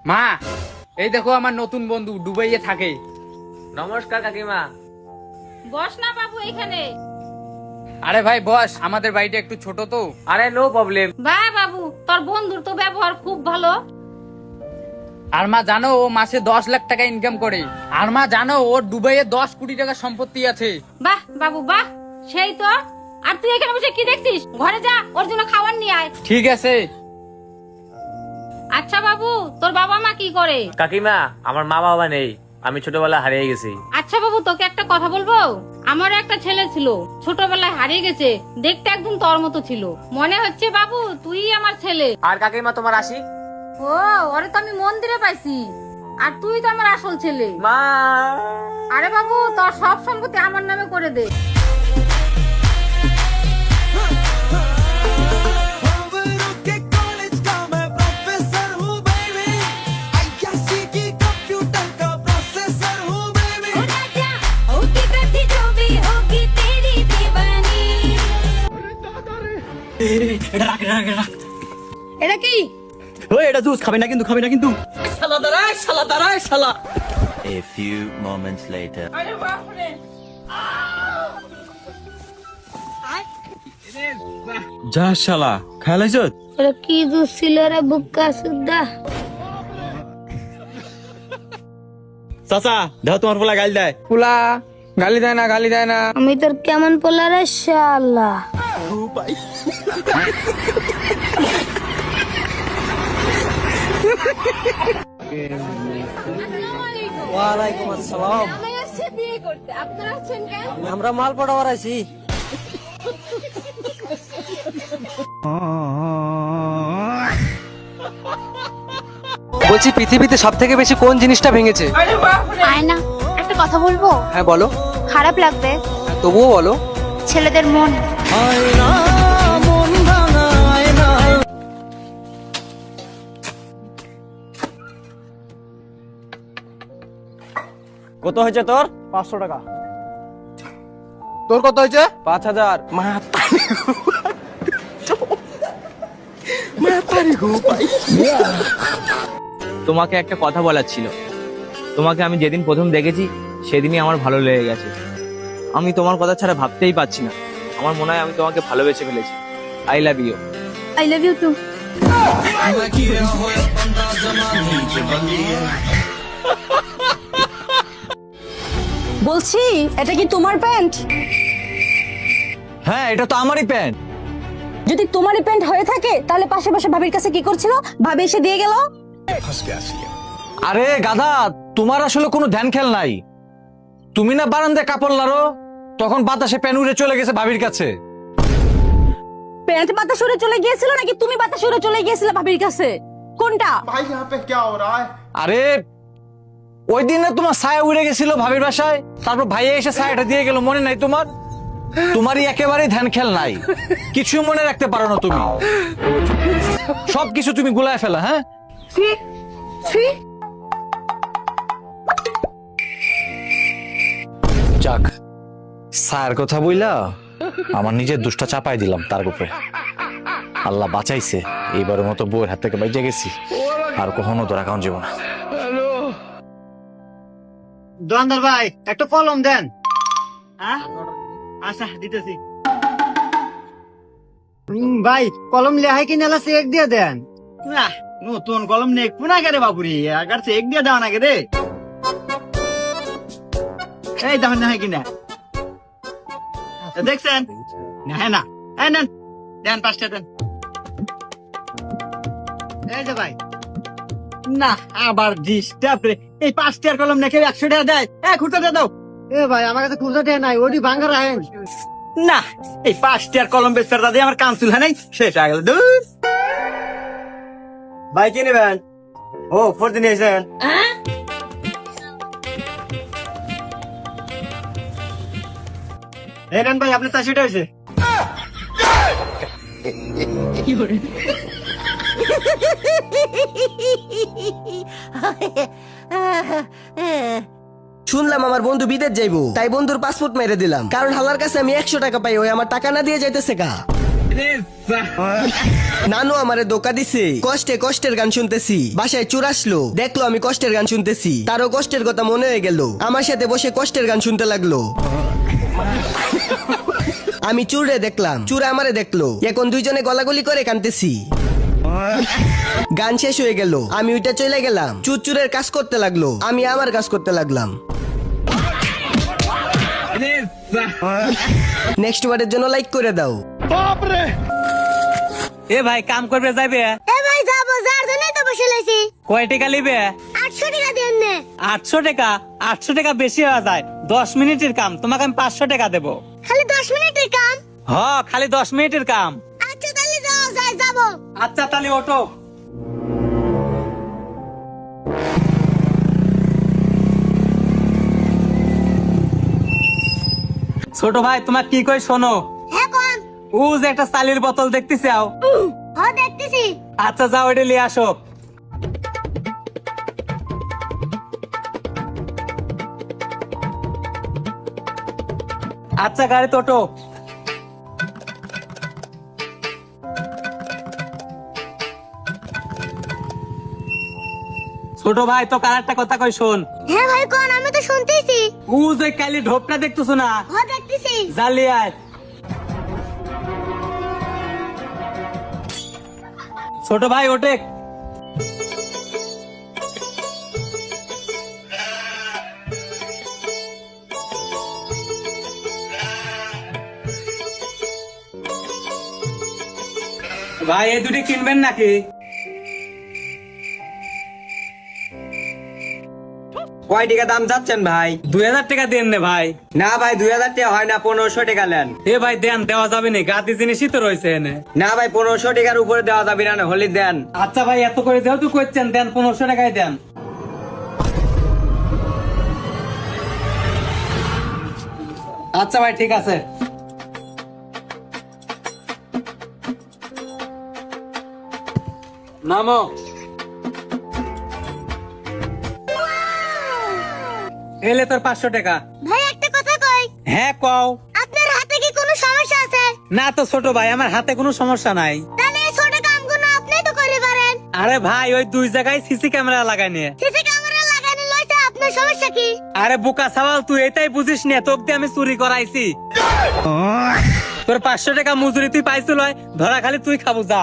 মা, এই দেখো আমার নতুন বন্ধু দুবাইয়ে থাকে। নমস্কার কাকিমা। বস না বাবু এখানে। আরে ভাই বস, আমাদের বাড়িটা একটু ছোট তো। আরে নো প্রবলেম। বাহ বাবু, তোর বন্ধুর তো ব্যবহার খুব ভালো। আর মা জানো ও মাসে 10 লাখ টাকা ইনকাম করে। আর মা জানো ওর দুবাইয়ে 10 কোটি টাকা সম্পত্তি আছে। বাহ বাবু বাহ, সেই তো। আর তুই এখানে বসে কি দেখছিস? ঘরে যা, ওর জন্য খাবার নিয়ে আয়। ঠিক আছে। আচ্ছা বাবু, তোর বাবা মা কি করে? কাকিমা, আমার মা বাবা নেই, আমি ছোটবেলা হারিয়ে গেছি। আচ্ছা বাবু, তোকে একটা কথা বলবো। আমারও একটা ছেলে ছিল, ছোটবেলায় হারিয়ে গেছে। দেখতে একদম তোর মতো ছিল। মনে হচ্ছে বাবু তুই আমার ছেলে। আর কাকিমা তোমার আসি? ও, ওরে তো আমি মন্দিরে পাইছি। আর তুই তো আমার আসল ছেলে। মা। আরে বাবু, তোর সব সম্পত্তি আমার নামে করে দে। এটা কি? ওই এটা জুস খাবে না কিন্তু, খাবে না কিন্তু। A few moments later. যা শালা খাইলাইছ। এটা কি জুস ছিল রে বুক্কা সুদ্ধা? চাচা দেখো তোমার পোলা গাল দেয়। পুলা গালি দেয় না, গালি দেয় না। আমি তোর কেমন পোলা রে শালা? ওয়ালাইকুম আসসালাম। আমরা মাল পড়াবার আছি। বলছি পৃথিবীতে সব থেকে বেশি কোন জিনিসটা ভেঙেছে? আয়না। একটা কথা বলবো? হ্যাঁ বলো। খারাপ লাগবে, তবুও বলো। ছেলেদের মন। কত হয়েছে তোর? 500 টাকা। তোর কত হয়েছে? 5000। তোমাকে একটা কথা বলার ছিল। তোমাকে আমি যেদিন প্রথম দেখেছি সেদিনই আমার ভালো লেগে গেছে। আমি তোমার কথা ছাড়া ভাবতেই পারছি না। আমার মনে হয় আমি তোমাকে ভালোবেসে ফেলেছি। I love you. I love you too. বলছি এটা কি তোমার প্যান্ট? হ্যাঁ এটা তো আমারই প্যান্ট। যদি তোমারই প্যান্ট হয়ে থাকে তাহলে পাশে পাশে ভাবির কাছে কি করছিল? ভাবি এসে দিয়ে গেল। আরে গাধা, তোমার আসলে কোনো ধ্যান খেল নাই। তুমি না বারান্দায় কাপড় লাড়ো, তখন বাতাসে প্যান উড়ে চলে গেছে ভাবির কাছে। প্যান্ট বাতাস উড়ে চলে গিয়েছিল নাকি তুমি বাতাস উড়ে চলে গিয়েছিলে ভাবির কাছে? কোনটা? আরে ওই দিন না তোমার ছায়া উড়ে গেছিল ভাবির বাসায়, তারপর ভাইয়া এসে ছায়াটা দিয়ে গেল, মনে নাই তোমার? তোমারই একেবারেই ধ্যান খেল নাই, কিছু মনে রাখতে পারো না তুমি। সবকিছু তুমি গুলায় ফেলা। হ্যাঁ যাক, ছায়ার কথা বইলা আমার নিজের দুষ্টা চাপাই দিলাম তার উপরে। আল্লাহ বাঁচাইছে, এইবারের মতো বউয়ের হাত থেকে বাইজে গেছি, আর কখনো তোর অ্যাকাউন্ট যাবো না। দোকানদার ভাই একটা কলম দেন। হ্যাঁ আচ্ছা দিতেছি। ভাই কলম লেহাই কিনে এলা চেক দিয়ে দেন। না নতুন কলম নেই কোনা কে রে বাবুরি, আগার চেক দিয়ে দাও না কে রে। এই দেখেন না কিনা দেখছেন? হ্যাঁ না এই নেন, দেন 5টা দেন। এই যে ভাই না আবার ডিস্টার্ব রে। এই 5টার কলম নাকি 100 টাকা দেয়? খুঁড়তে দাও। এ ভাই আমার কাছে খুঁড়তে টাকা নাই, ওটি ভাঙা রাখেন না। এই 5টার কলম বেচার দাদা আমার কানসুল হয় নাই, শেষ হয়ে গেল। দূর ভাই কি নেবেন? ও ফোরদিন এসেছেন। এই নেন ভাই আপনি 400 টাকা হয়েছে। শুনলাম আমার বন্ধু বিদেশ যাইবো, তাই বন্ধুর পাসপোর্ট মেরে দিলাম, কারণ হালার কাছে আমি 100 টাকা পাই, ওই আমার টাকা না দিয়ে যাইতেছে গা। নানু আমারে ধোকা দিছে, কষ্টে কষ্টের গান শুনতেছি। বাসায় চোর আসলো, দেখলো আমি কষ্টের গান শুনতেছি, তারও কষ্টের কথা মনে হয়ে গেল, আমার সাথে বসে কষ্টের গান শুনতে লাগলো। আমি চুরে দেখলাম, চুরে আমারে দেখলো, এখন দুইজনে গলাগলি করে কানতেছি। গান শেষ হয়ে গেল, আমি ওইটা চলে গেলাম। চুর চুরের কাজ করতে লাগলো, আমি আমার কাজ করতে লাগলাম। নেক্সট বারের জন্য লাইক করে দাও। এ ভাই কাম করবে যাবে? এ ভাই যাবো, যার জন্যই তো বসে লাইছি। কয় টাকা নিবে? 800 টাকা দেন নে। 800 টাকা? 800 টাকা বেশি হয়ে যায়। 10 মিনিটের কাম, তোমাকে আমি 500 টাকা দেবো। খালি 10 মিনিটের কাম? হ, খালি 10 মিনিটের কাম। আচ্ছা তাহলে যাও, যাবো। আচ্ছা তাহলে ওঠো। ছোট ভাই তোমার কি কই শোনো। হ্যাঁ কোন? ও যে একটা চালের বোতল দেখতেছি আও। হ্যাঁ দেখতেছি। আচ্ছা যাও এটা নিয়ে আসো। আচ্ছা গাড়ি তোটো। ছোট ভাই তো কার একটা কথা কই শোন। হ্যাঁ ভাই কোন? আমি তো শুনতেছি। ও যে কালি ঢোপটা দেখতেছো না, হ্যাঁ দেখতেছি। জালি আয়। ছোট ভাই ওঠে। ভাই এই দুটি কিনবেন নাকি? কয় টাকা দাম চাচ্ছেন ভাই? 2000 টাকা দেন নে ভাই। না ভাই 2000 টাকা হয় না, 1500 টাকা নেন। এ ভাই দেন, দেওয়া যাবে না, গাদি জিনিসই তো রয়েছে এনে। না ভাই 1500 টাকার উপরে দেওয়া যাবে না, হলি দেন। আচ্ছা ভাই এত করে যেহেতু করছেন দেন, 1500 টাকায় দেন। আচ্ছা ভাই ঠিক আছে। নামো। এলে তোর 500 টাকা। ভাই একটা কথা কই, হ্যাঁ কও। আপনার হাতে কি কোনো সমস্যা আছে? না তো ছোট ভাই, আমার হাতে কোনো সমস্যা নাই। তাহলে এই ছোট কামগুলো আপনিই তো করে পারেন। আরে ভাই ওই 2 জায়গায় সিসি ক্যামেরা লাগাই নিয়ে। সিসি ক্যামেরা লাগানো লইছে, আপনার সমস্যা কি? আরে বোকা সওয়াল, তুই এটাই বুঝিস না, তোকে দিয়ে আমি চুরি করাইছি। তোর 500 টাকা মজুরি তুই পাইছিল, ধরা খালি তুই খাবো যা।